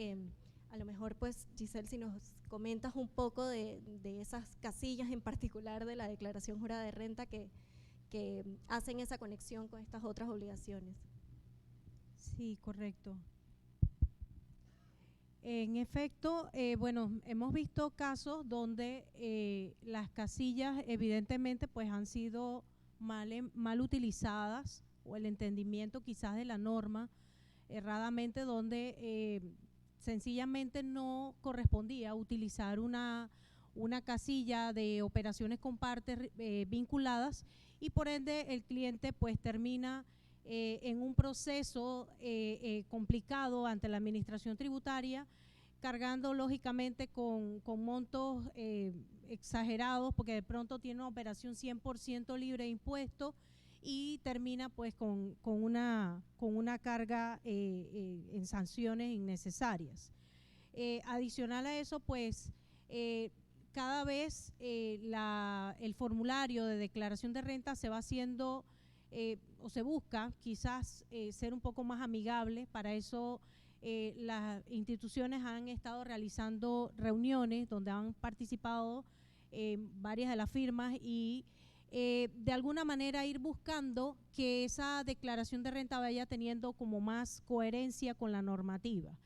a lo mejor pues Giselle, si nos comentas un poco de esas casillas en particular de la declaración jurada de renta que hacen esa conexión con estas otras obligaciones. Sí, correcto. En efecto, bueno, hemos visto casos donde las casillas evidentemente pues han sido mal utilizadas, o el entendimiento quizás de la norma erradamente, donde sencillamente no correspondía utilizar una casilla de operaciones con partes vinculadas, y por ende el cliente pues termina en un proceso complicado ante la administración tributaria, cargando lógicamente con montos exagerados, porque de pronto tiene una operación 100% libre de impuestos y termina pues con una carga en sanciones innecesarias. Adicional a eso, pues cada vez el formulario de declaración de renta se va haciendo o se busca quizás ser un poco más amigable. Para eso las instituciones han estado realizando reuniones donde han participado varias de las firmas y de alguna manera ir buscando que esa declaración de renta vaya teniendo como más coherencia con la normativa.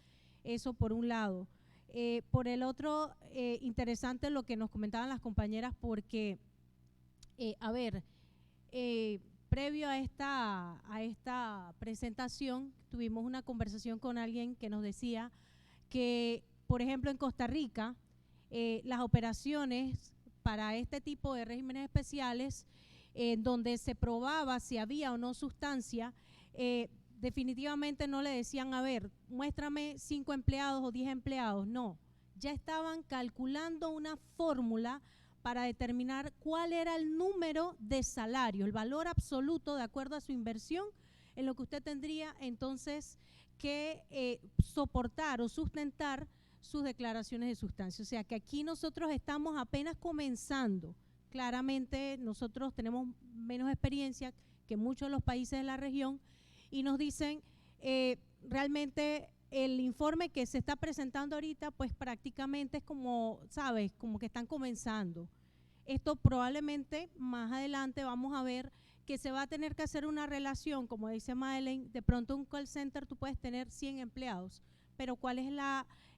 Eso por un lado. Por el otro, interesante lo que nos comentaban las compañeras, porque, a ver, previo a esta presentación tuvimos una conversación con alguien que nos decía que, por ejemplo, en Costa Rica, las operaciones para este tipo de regímenes especiales, donde se probaba si había o no sustancia, definitivamente no le decían, a ver, muéstrame 5 empleados o 10 empleados, no. Ya estaban calculando una fórmula para determinar cuál era el número de salario, el valor absoluto de acuerdo a su inversión, en lo que usted tendría entonces que soportar o sustentar sus declaraciones de sustancia. O sea que aquí nosotros estamos apenas comenzando. Claramente nosotros tenemos menos experiencia que muchos de los países de la región y nos dicen, realmente el informe que se está presentando ahorita, pues prácticamente es como, ¿sabes? Como que están comenzando. Esto probablemente más adelante vamos a ver que se va a tener que hacer una relación, como dice Madeleine, de pronto un call center tú puedes tener 100 empleados, pero ¿cuál es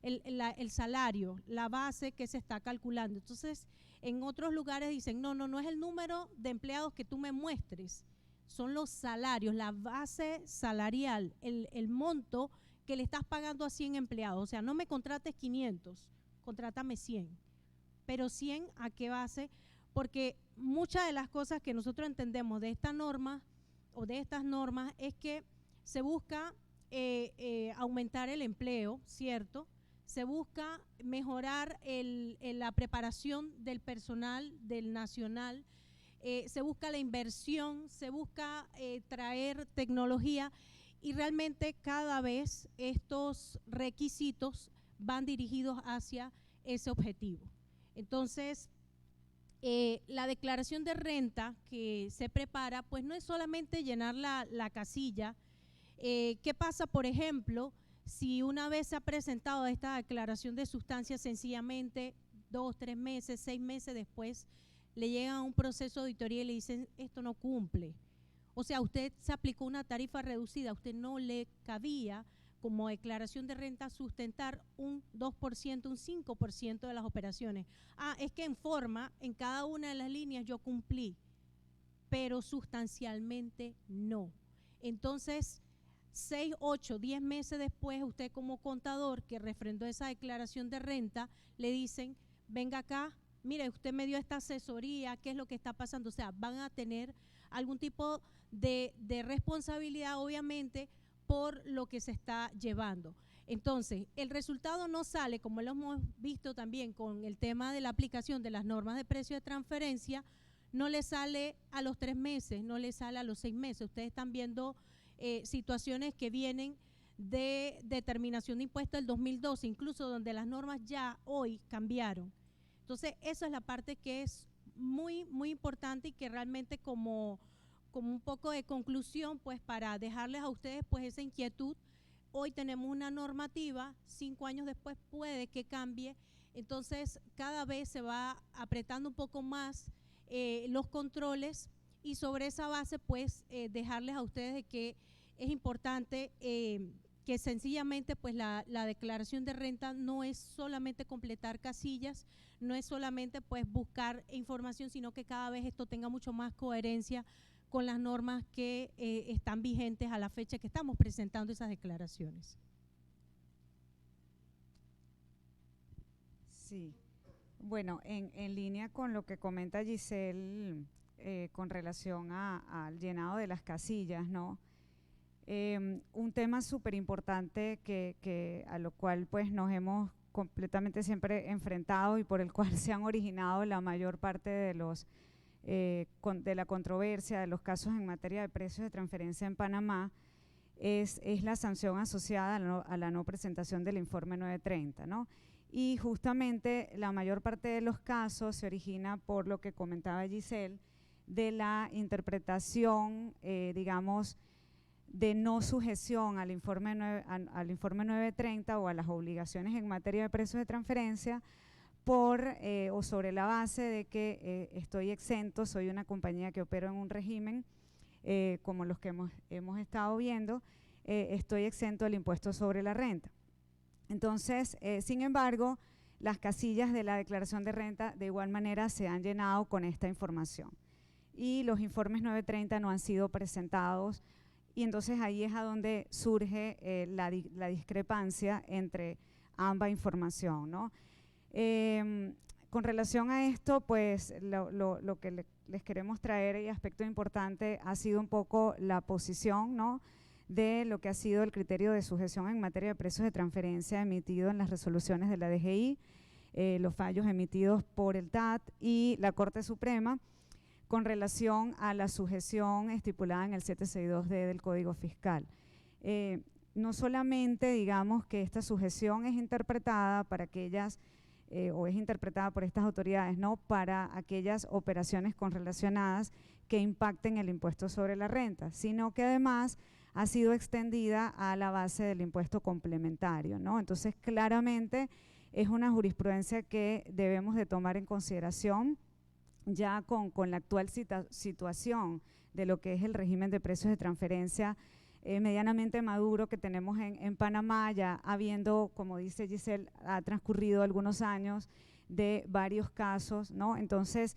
el salario, la base que se está calculando? Entonces, en otros lugares dicen, no es el número de empleados que tú me muestres, son los salarios, la base salarial, el monto que le estás pagando a 100 empleados. O sea, no me contrates 500, contrátame 100. Pero 100, ¿a qué base? Porque muchas de las cosas que nosotros entendemos de esta norma o de estas normas es que se busca aumentar el empleo, ¿cierto? Se busca mejorar la preparación del personal, del nacional, se busca la inversión, se busca traer tecnología y realmente cada vez estos requisitos van dirigidos hacia ese objetivo. Entonces, la declaración de renta que se prepara, pues no es solamente llenar la casilla. ¿Qué pasa, por ejemplo, si una vez se ha presentado esta declaración de sustancia, sencillamente 2, 3 meses, 6 meses después, le llegan a un proceso de auditoría y le dicen, esto no cumple? O sea, usted se aplicó una tarifa reducida, a usted no le cabía como declaración de renta sustentar un 2%, un 5% de las operaciones. Es que en forma, en cada una de las líneas yo cumplí, pero sustancialmente no. Entonces, 6, 8, 10 meses después, usted como contador que refrendó esa declaración de renta, le dicen, venga acá, mire, usted me dio esta asesoría, ¿qué es lo que está pasando? O sea, van a tener algún tipo de responsabilidad, obviamente, por lo que se está llevando. Entonces, el resultado no sale, como lo hemos visto también con el tema de la aplicación de las normas de precio de transferencia, no le sale a los 3 meses, no le sale a los 6 meses. Ustedes están viendo situaciones que vienen de determinación de impuestos del 2012, incluso donde las normas ya hoy cambiaron. Entonces, esa es la parte que es muy, muy importante y que realmente como un poco de conclusión, pues para dejarles a ustedes pues esa inquietud. Hoy tenemos una normativa, 5 años después puede que cambie, entonces cada vez se va apretando un poco más los controles y sobre esa base pues dejarles a ustedes de que es importante que sencillamente pues la declaración de renta no es solamente completar casillas, no es solamente pues buscar información, sino que cada vez esto tenga mucho más coherencia con las normas que están vigentes a la fecha que estamos presentando esas declaraciones. Sí, bueno, en línea con lo que comenta Giselle con relación al llenado de las casillas, ¿no? Un tema súper importante que a lo cual pues nos hemos completamente siempre enfrentado y por el cual se han originado la mayor parte de de la controversia, de los casos en materia de precios de transferencia en Panamá, es la sanción asociada a la no presentación del informe 930, ¿no? Y justamente la mayor parte de los casos se origina por lo que comentaba Giselle, de la interpretación, digamos, de no sujeción al informe 930 o a las obligaciones en materia de precios de transferencia o sobre la base de que estoy exento, soy una compañía que opero en un régimen como los que hemos estado viendo, estoy exento del impuesto sobre la renta. Entonces, sin embargo, las casillas de la declaración de renta de igual manera se han llenado con esta información y los informes 930 no han sido presentados y entonces ahí es a donde surge la discrepancia entre ambas información, ¿no? Con relación a esto, pues lo que les queremos traer y aspecto importante ha sido un poco la posición, ¿no?, de lo que ha sido el criterio de sujeción en materia de precios de transferencia emitido en las resoluciones de la DGI, los fallos emitidos por el TAT y la Corte Suprema con relación a la sujeción estipulada en el 762D del Código Fiscal. No solamente digamos que esta sujeción es interpretada para aquellas o es interpretada por estas autoridades, ¿no?, para aquellas operaciones correlacionadas que impacten el impuesto sobre la renta, sino que además ha sido extendida a la base del impuesto complementario, ¿no? Entonces, claramente es una jurisprudencia que debemos de tomar en consideración ya con la actual situación de lo que es el régimen de precios de transferencia medianamente maduro que tenemos en Panamá, ya habiendo, como dice Giselle, ha transcurrido algunos años de varios casos, ¿no? Entonces,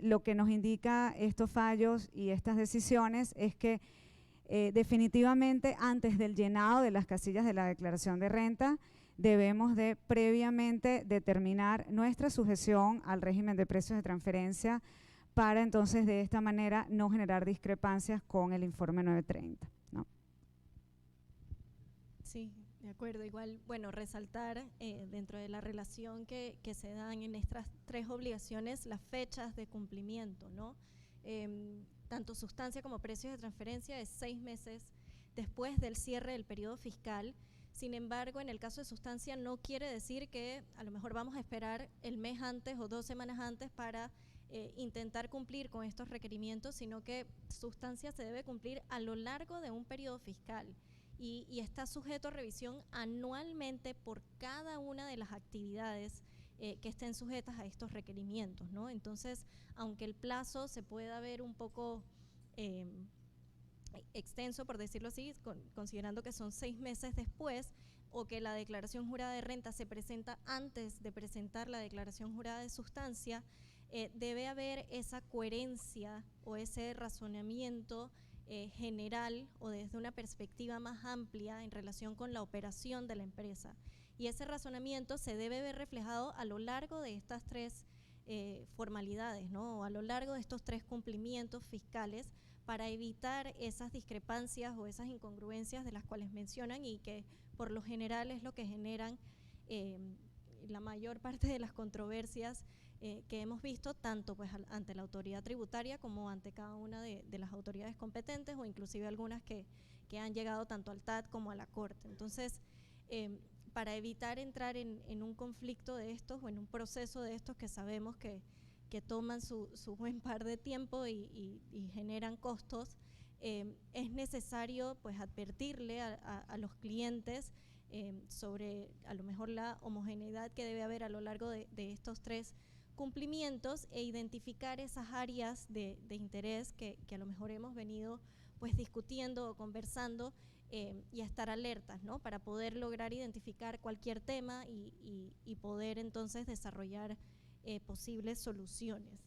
lo que nos indica estos fallos y estas decisiones es que definitivamente antes del llenado de las casillas de la declaración de renta, debemos de previamente determinar nuestra sujeción al régimen de precios de transferencia para entonces de esta manera no generar discrepancias con el informe 930, ¿no? Sí, de acuerdo. Igual, bueno, resaltar dentro de la relación que se dan en estas tres obligaciones las fechas de cumplimiento, ¿no? Tanto sustancia como precios de transferencia es 6 meses después del cierre del periodo fiscal. Sin embargo, en el caso de sustancia no quiere decir que a lo mejor vamos a esperar el mes antes o 2 semanas antes para intentar cumplir con estos requerimientos, sino que sustancia se debe cumplir a lo largo de un periodo fiscal y está sujeto a revisión anualmente por cada una de las actividades que estén sujetas a estos requerimientos, ¿no? Entonces, aunque el plazo se pueda ver un poco extenso, por decirlo así, considerando que son 6 meses después o que la declaración jurada de renta se presenta antes de presentar la declaración jurada de sustancia, debe haber esa coherencia o ese razonamiento general o desde una perspectiva más amplia en relación con la operación de la empresa. Y ese razonamiento se debe ver reflejado a lo largo de estas tres formalidades, ¿no? A lo largo de estos 3 cumplimientos fiscales para evitar esas discrepancias o esas incongruencias de las cuales mencionan y que por lo general es lo que generan la mayor parte de las controversias que hemos visto, tanto pues ante la autoridad tributaria como ante cada una de las autoridades competentes o inclusive algunas que han llegado tanto al TAT como a la Corte. Entonces, para evitar entrar en un conflicto de estos o en un proceso de estos que sabemos que toman su buen par de tiempo y generan costos, es necesario pues advertirle a los clientes sobre a lo mejor la homogeneidad que debe haber a lo largo de estos 3 cumplimientos e identificar esas áreas de interés que a lo mejor hemos venido pues discutiendo o conversando y estar alertas, ¿no? Para poder lograr identificar cualquier tema y poder entonces desarrollar posibles soluciones.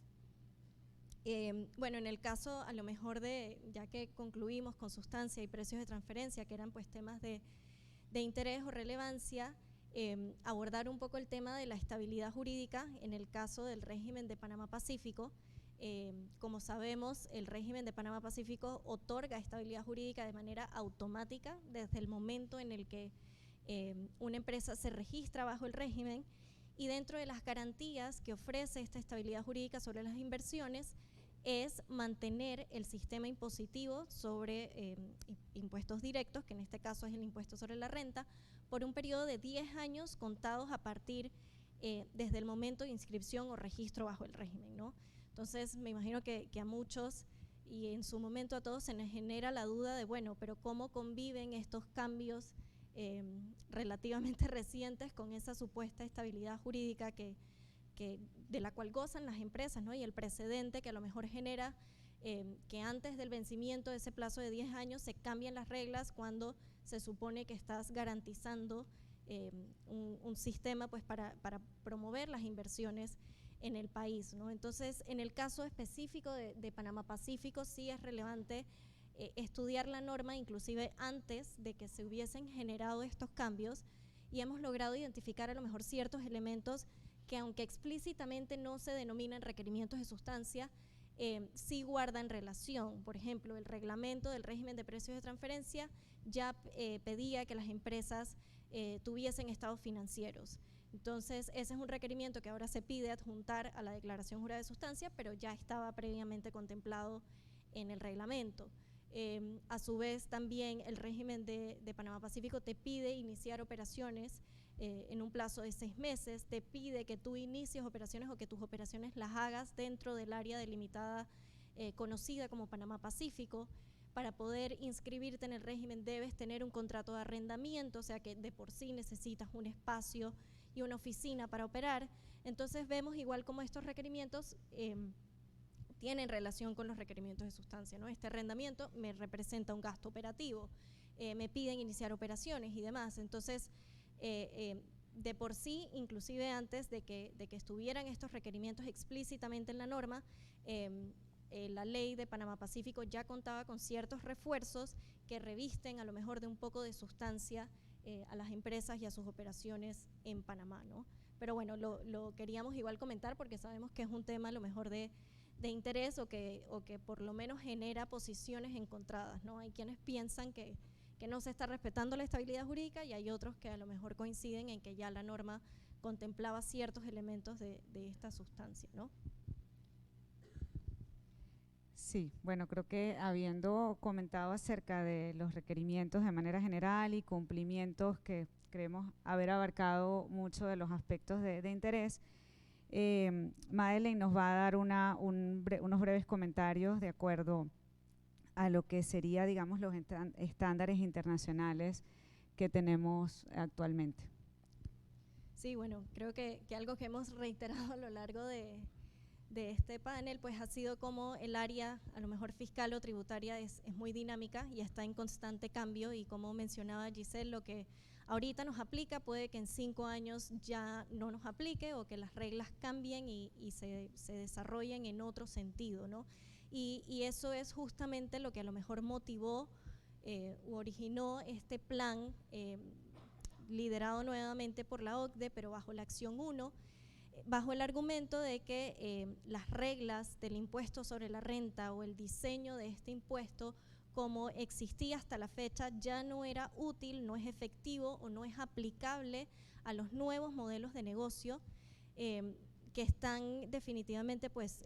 Bueno, en el caso a lo mejor ya que concluimos con sustancia y precios de transferencia, que eran pues temas de interés o relevancia, abordar un poco el tema de la estabilidad jurídica en el caso del régimen de Panamá Pacífico. Como sabemos, el régimen de Panamá Pacífico otorga estabilidad jurídica de manera automática desde el momento en el que una empresa se registra bajo el régimen, y dentro de las garantías que ofrece esta estabilidad jurídica sobre las inversiones es mantener el sistema impositivo sobre impuestos directos, que en este caso es el impuesto sobre la renta, por un periodo de 10 años contados a partir desde el momento de inscripción o registro bajo el régimen, ¿no? Entonces, me imagino que a muchos y en su momento a todos se nos genera la duda de, bueno, pero ¿cómo conviven estos cambios relativamente recientes con esa supuesta estabilidad jurídica de la cual gozan las empresas, ¿no? Y el precedente que a lo mejor genera que antes del vencimiento de ese plazo de 10 años se cambien las reglas cuando se supone que estás garantizando un sistema pues para promover las inversiones en el país, ¿no? Entonces, en el caso específico de Panamá Pacífico sí es relevante estudiar la norma inclusive antes de que se hubiesen generado estos cambios, y hemos logrado identificar a lo mejor ciertos elementos que, aunque explícitamente no se denominan requerimientos de sustancia, sí guardan relación. Por ejemplo, el reglamento del régimen de precios de transferencia ya pedía que las empresas tuviesen estados financieros. Entonces, ese es un requerimiento que ahora se pide adjuntar a la declaración jurada de sustancia, pero ya estaba previamente contemplado en el reglamento. A su vez, también el régimen de Panamá Pacífico te pide iniciar operaciones en un plazo de 6 meses, te pide que tú inicies operaciones o que tus operaciones las hagas dentro del área delimitada conocida como Panamá Pacífico, Para poder inscribirte en el régimen debes tener un contrato de arrendamiento, o sea que de por sí necesitas un espacio y una oficina para operar. Entonces vemos igual como estos requerimientos tienen relación con los requerimientos de sustancia, ¿no? Este arrendamiento me representa un gasto operativo, me piden iniciar operaciones y demás. Entonces, de por sí, inclusive antes de que estuvieran estos requerimientos explícitamente en la norma, la ley de Panamá Pacífico ya contaba con ciertos refuerzos que revisten a lo mejor de un poco de sustancia a las empresas y a sus operaciones en Panamá, ¿no? Pero bueno, lo queríamos igual comentar porque sabemos que es un tema a lo mejor de interés o que por lo menos genera posiciones encontradas, ¿no? Hay quienes piensan que no se está respetando la estabilidad jurídica y hay otros que a lo mejor coinciden en que ya la norma contemplaba ciertos elementos de esta sustancia, ¿no? Sí, bueno, creo que habiendo comentado acerca de los requerimientos de manera general y cumplimientos que creemos haber abarcado mucho de los aspectos de interés, Madeleine nos va a dar unos breves comentarios de acuerdo a lo que sería, digamos, los estándares internacionales que tenemos actualmente. Sí, bueno, creo que algo que hemos reiterado a lo largo de este panel, pues ha sido como el área, a lo mejor fiscal o tributaria, es muy dinámica y está en constante cambio, y como mencionaba Giselle, lo que ahorita nos aplica puede que en 5 años ya no nos aplique o que las reglas cambien y se desarrollen en otro sentido, ¿no? Y eso es justamente lo que a lo mejor motivó u originó este plan liderado nuevamente por la OCDE, pero bajo la acción 1, bajo el argumento de que las reglas del impuesto sobre la renta o el diseño de este impuesto como existía hasta la fecha ya no era útil, no es efectivo o no es aplicable a los nuevos modelos de negocio que están definitivamente pues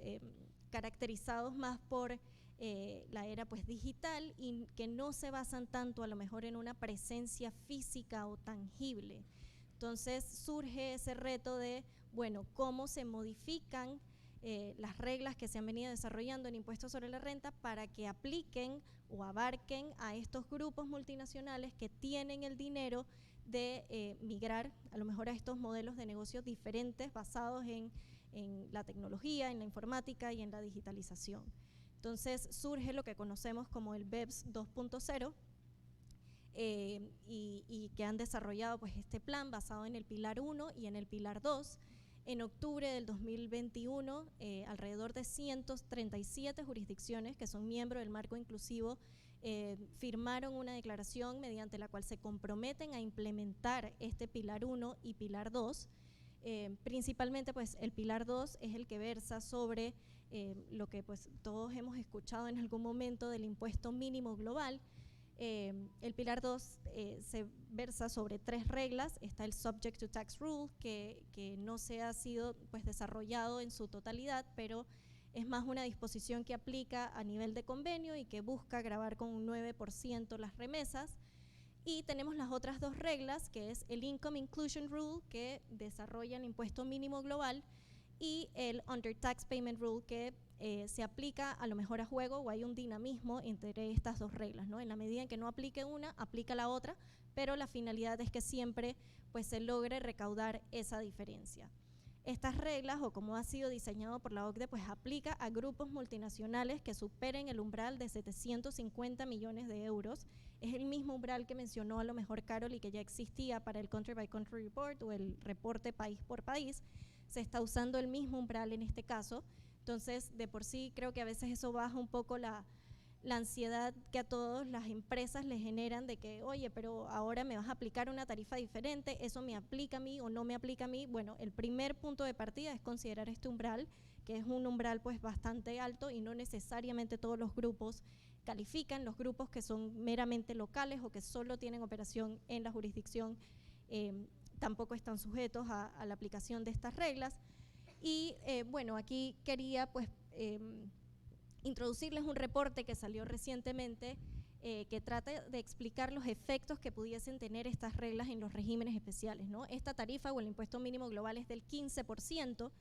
caracterizados más por la era pues digital y que no se basan tanto a lo mejor en una presencia física o tangible. Entonces surge ese reto de, bueno, cómo se modifican las reglas que se han venido desarrollando en impuestos sobre la renta para que apliquen o abarquen a estos grupos multinacionales que tienen el dinero de migrar a lo mejor a estos modelos de negocios diferentes basados en la tecnología, en la informática y en la digitalización. Entonces surge lo que conocemos como el BEPS 2.0 y que han desarrollado pues este plan basado en el Pilar 1 y en el Pilar 2. En octubre del 2021, alrededor de 137 jurisdicciones que son miembros del marco inclusivo firmaron una declaración mediante la cual se comprometen a implementar este Pilar 1 y Pilar 2. Principalmente pues el Pilar 2 es el que versa sobre lo que pues todos hemos escuchado en algún momento del impuesto mínimo global. El Pilar 2 se versa sobre 3 reglas. Está el Subject to Tax Rule, que no se ha sido pues desarrollado en su totalidad, pero es más una disposición que aplica a nivel de convenio y que busca gravar con un 9% las remesas. Y tenemos las otras 2 reglas, que es el Income Inclusion Rule, que desarrolla el impuesto mínimo global, y el Under Tax Payment Rule, que se aplica a lo mejor a juego o hay un dinamismo entre estas 2 reglas, ¿no? En la medida en que no aplique una, aplica la otra, pero la finalidad es que siempre pues, se logre recaudar esa diferencia. Estas reglas, o como ha sido diseñado por la OCDE, pues aplica a grupos multinacionales que superen el umbral de 750 millones de euros. Es el mismo umbral que mencionó a lo mejor Carol y que ya existía para el Country by Country Report o el reporte país por país. Se está usando el mismo umbral en este caso. Entonces, de por sí, creo que a veces eso baja un poco la ansiedad que a todas las empresas les generan de que, oye, pero ahora me vas a aplicar una tarifa diferente, ¿eso me aplica a mí o no me aplica a mí? Bueno, el primer punto de partida es considerar este umbral, que es un umbral pues bastante alto y no necesariamente todos los grupos califican. Los grupos que son meramente locales o que solo tienen operación en la jurisdicción tampoco están sujetos a la aplicación de estas reglas. Y bueno, aquí quería pues introducirles un reporte que salió recientemente que trata de explicar los efectos que pudiesen tener estas reglas en los regímenes especiales, ¿no? Esta tarifa o el impuesto mínimo global es del 15%,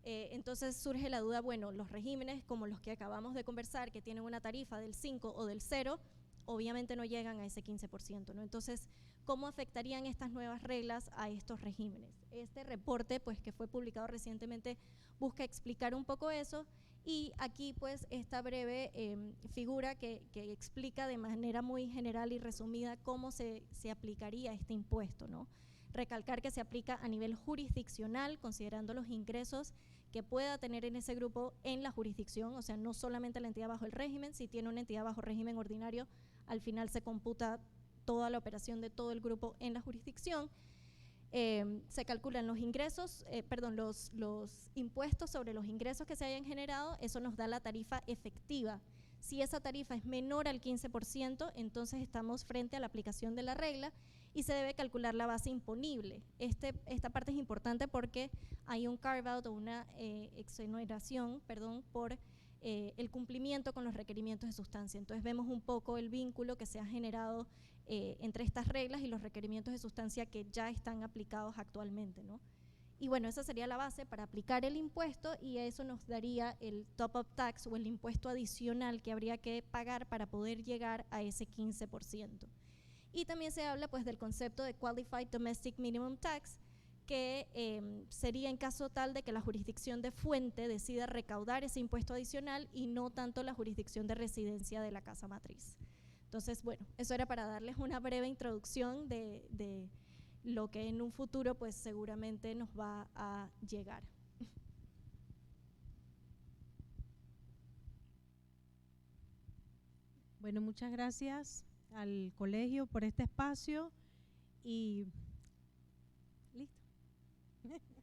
Entonces surge la duda, bueno, los regímenes como los que acabamos de conversar, que tienen una tarifa del 5 o del 0, obviamente no llegan a ese 15%, ¿no? Entonces, ¿cómo afectarían estas nuevas reglas a estos regímenes? Este reporte, pues, que fue publicado recientemente, busca explicar un poco eso, y aquí, pues, esta breve figura que explica de manera muy general y resumida cómo se aplicaría este impuesto, ¿no? Recalcar que se aplica a nivel jurisdiccional, considerando los ingresos que pueda tener en ese grupo en la jurisdicción, o sea, no solamente la entidad bajo el régimen. Si tiene una entidad bajo régimen ordinario, al final se computa toda la operación de todo el grupo en la jurisdicción. Se calculan los ingresos, los impuestos sobre los ingresos que se hayan generado, eso nos da la tarifa efectiva. Si esa tarifa es menor al 15%, entonces estamos frente a la aplicación de la regla y se debe calcular la base imponible. Esta parte es importante porque hay un carve-out o una exoneración, por el cumplimiento con los requerimientos de sustancia. Entonces vemos un poco el vínculo que se ha generado entre estas reglas y los requerimientos de sustancia que ya están aplicados actualmente, ¿no? Y bueno, esa sería la base para aplicar el impuesto, y eso nos daría el top-up tax o el impuesto adicional que habría que pagar para poder llegar a ese 15%. Y también se habla, pues, del concepto de Qualified Domestic Minimum Tax, que sería en caso tal de que la jurisdicción de fuente decida recaudar ese impuesto adicional y no tanto la jurisdicción de residencia de la casa matriz. Entonces, bueno, eso era para darles una breve introducción de lo que en un futuro, pues, seguramente nos va a llegar. Bueno, muchas gracias al colegio por este espacio y listo.